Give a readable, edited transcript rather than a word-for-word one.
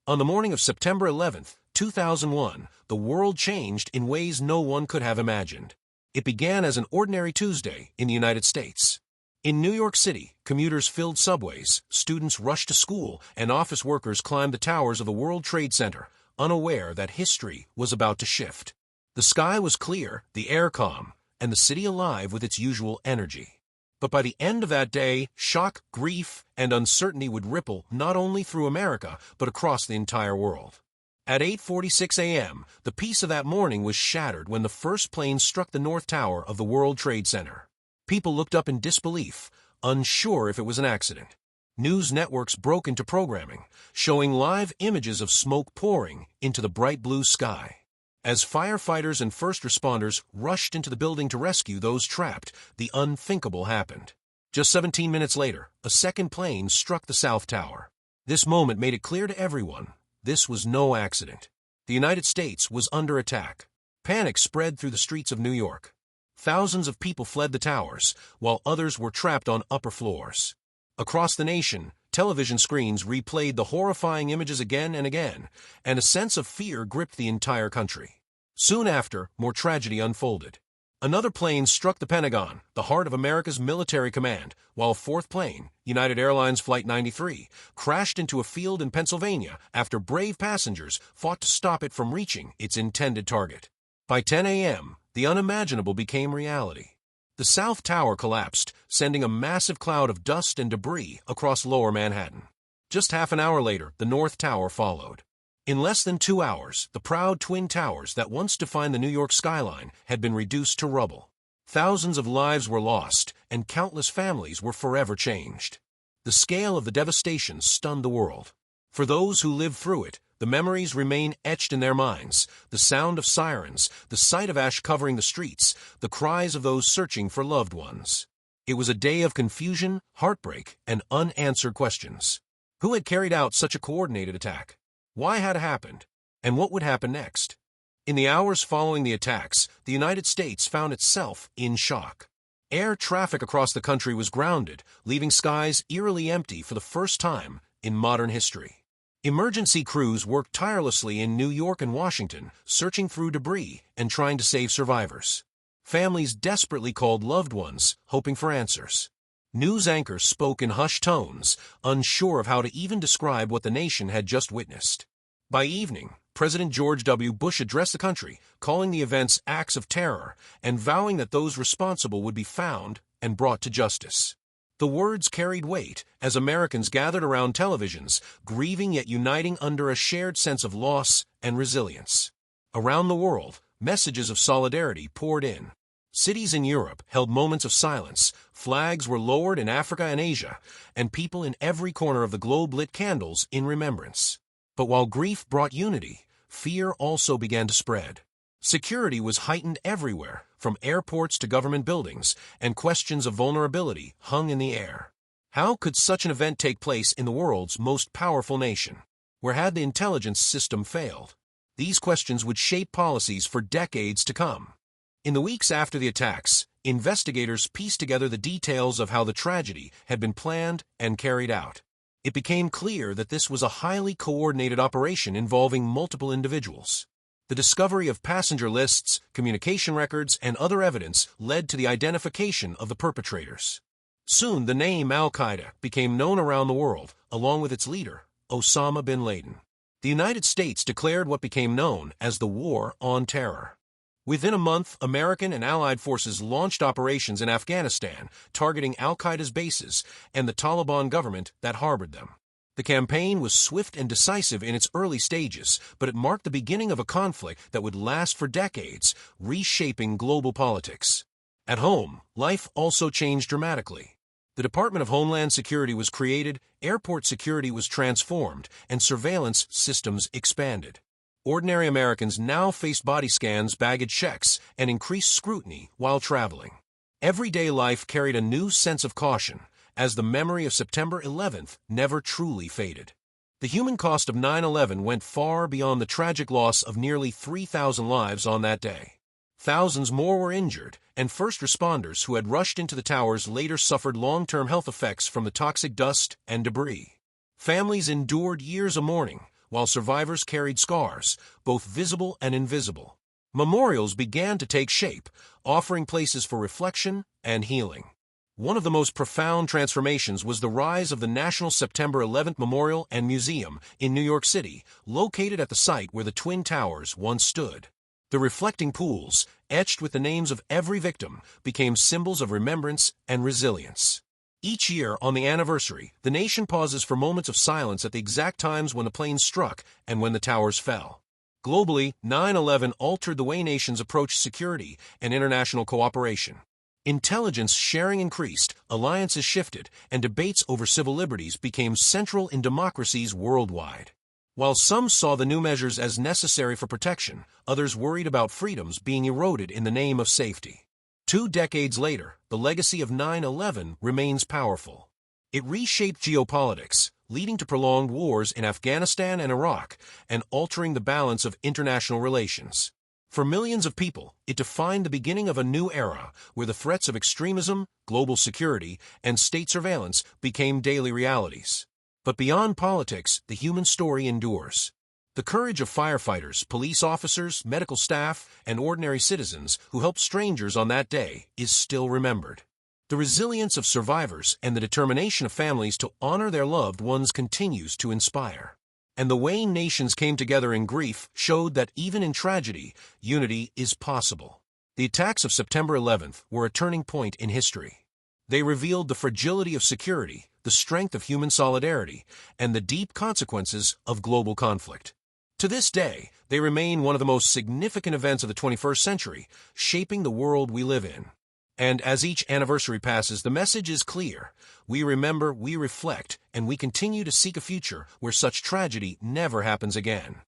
On the morning of September 11, 2001, the world changed in ways no one could have imagined. It began as an ordinary Tuesday in the United States. In New York City, commuters filled subways, students rushed to school, and office workers climbed the towers of the World Trade Center, unaware that history was about to shift. The sky was clear, the air calm, and the city alive with its usual energy. But by the end of that day, shock, grief, and uncertainty would ripple not only through America, but across the entire world. At 8:46 a.m., the peace of that morning was shattered when the first plane struck the North Tower of the World Trade Center. People looked up in disbelief, unsure if it was an accident. News networks broke into programming, showing live images of smoke pouring into the bright blue sky. As firefighters and first responders rushed into the building to rescue those trapped, the unthinkable happened. Just 17 minutes later, a second plane struck the South Tower. This moment made it clear to everyone, this was no accident. The United States was under attack. Panic spread through the streets of New York. Thousands of people fled the towers, while others were trapped on upper floors. Across the nation, television screens replayed the horrifying images again and again, and a sense of fear gripped the entire country. Soon after, more tragedy unfolded. Another plane struck the Pentagon, the heart of America's military command, while a fourth plane, United Airlines Flight 93, crashed into a field in Pennsylvania after brave passengers fought to stop it from reaching its intended target. By 10 a.m., the unimaginable became reality. The South Tower collapsed, sending a massive cloud of dust and debris across lower Manhattan. Just half an hour later, the North Tower followed. In less than 2 hours, the proud twin towers that once defined the New York skyline had been reduced to rubble. Thousands of lives were lost, and countless families were forever changed. The scale of the devastation stunned the world. For those who lived through it, the memories remain etched in their minds, the sound of sirens, the sight of ash covering the streets, the cries of those searching for loved ones. It was a day of confusion, heartbreak, and unanswered questions. Who had carried out such a coordinated attack? Why had it happened? And what would happen next? In the hours following the attacks, the United States found itself in shock. Air traffic across the country was grounded, leaving skies eerily empty for the first time in modern history. Emergency crews worked tirelessly in New York and Washington, searching through debris and trying to save survivors. Families desperately called loved ones, hoping for answers. News anchors spoke in hushed tones, unsure of how to even describe what the nation had just witnessed. By evening, President George W. Bush addressed the country, calling the events acts of terror and vowing that those responsible would be found and brought to justice. The words carried weight as Americans gathered around televisions, grieving yet uniting under a shared sense of loss and resilience. Around the world, messages of solidarity poured in. Cities in Europe held moments of silence, flags were lowered in Africa and Asia, and people in every corner of the globe lit candles in remembrance. But while grief brought unity, fear also began to spread. Security was heightened everywhere, from airports to government buildings, and questions of vulnerability hung in the air. How could such an event take place in the world's most powerful nation? Where had the intelligence system failed? These questions would shape policies for decades to come. In the weeks after the attacks, investigators pieced together the details of how the tragedy had been planned and carried out. It became clear that this was a highly coordinated operation involving multiple individuals. The discovery of passenger lists, communication records, and other evidence led to the identification of the perpetrators. Soon, the name Al-Qaeda became known around the world, along with its leader, Osama bin Laden. The United States declared what became known as the War on Terror. Within a month, American and Allied forces launched operations in Afghanistan, targeting Al-Qaeda's bases and the Taliban government that harbored them. The campaign was swift and decisive in its early stages, but it marked the beginning of a conflict that would last for decades, reshaping global politics. At home, life also changed dramatically. The Department of Homeland Security was created, airport security was transformed, and surveillance systems expanded. Ordinary Americans now faced body scans, baggage checks, and increased scrutiny while traveling. Everyday life carried a new sense of caution, as the memory of September 11th never truly faded. The human cost of 9/11 went far beyond the tragic loss of nearly 3,000 lives on that day. Thousands more were injured, and first responders who had rushed into the towers later suffered long-term health effects from the toxic dust and debris. Families endured years of mourning, while survivors carried scars, both visible and invisible. Memorials began to take shape, offering places for reflection and healing. One of the most profound transformations was the rise of the National September 11th Memorial and Museum in New York City, located at the site where the Twin Towers once stood. The reflecting pools, etched with the names of every victim, became symbols of remembrance and resilience. Each year, on the anniversary, the nation pauses for moments of silence at the exact times when the planes struck and when the towers fell. Globally, 9/11 altered the way nations approached security and international cooperation. Intelligence sharing increased, alliances shifted, and debates over civil liberties became central in democracies worldwide. While some saw the new measures as necessary for protection, others worried about freedoms being eroded in the name of safety. 2 decades later, the legacy of 9/11 remains powerful. It reshaped geopolitics, leading to prolonged wars in Afghanistan and Iraq, and altering the balance of international relations. For millions of people, it defined the beginning of a new era where the threats of extremism, global security, and state surveillance became daily realities. But beyond politics, the human story endures. The courage of firefighters, police officers, medical staff, and ordinary citizens who helped strangers on that day is still remembered. The resilience of survivors and the determination of families to honor their loved ones continues to inspire. And the way nations came together in grief showed that even in tragedy, unity is possible. The attacks of September 11th were a turning point in history. They revealed the fragility of security, the strength of human solidarity, and the deep consequences of global conflict. To this day, they remain one of the most significant events of the 21st century, shaping the world we live in. And as each anniversary passes, the message is clear. We remember, we reflect, and we continue to seek a future where such tragedy never happens again.